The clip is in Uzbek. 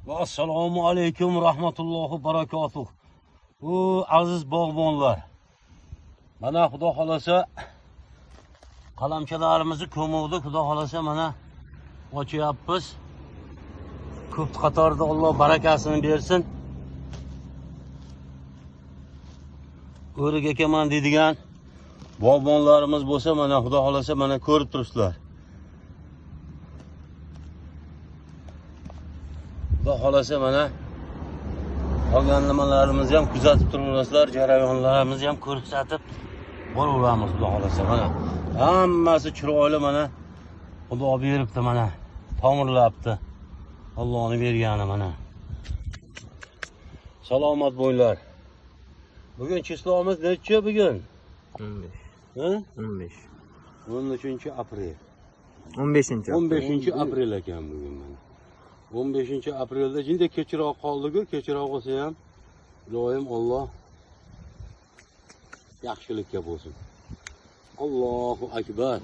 Assalomu alaykum rahmatullohi barakatuh. Aziz bog'bonlar. Mana xudo xolasa qalamchalarimizni ko'muvdi, xudo xolasa mana ochyapmiz. Ko'p qatorda Alloh barakasini bersin. O'rik akaman deydigan bog'bonlarimiz bo'lsa, mana xudo xolasa mana ko'rib turibsizlar. Xudo xolasa mana qolgan nimalarimizni ham kuzatib turibsizlar, jarayonlarimizni ham ko'rsatib boraveramiz xudo xolasa. Mana hammasi chiroyli, mana Xudo beribdi, mana tomirlabdi. Allohning bergani mana. Salomat bo'linglar. Bugun chislomiz necha bugun? 15. Ha? 15. 13-aprel. 15. Aprel ekan bugun mana. 15-aprelda jinda kechroq qoldi-ku, kechroq bo'lsa ham doim Alloh yaxshilikka bo'lsin. Allohu akbar.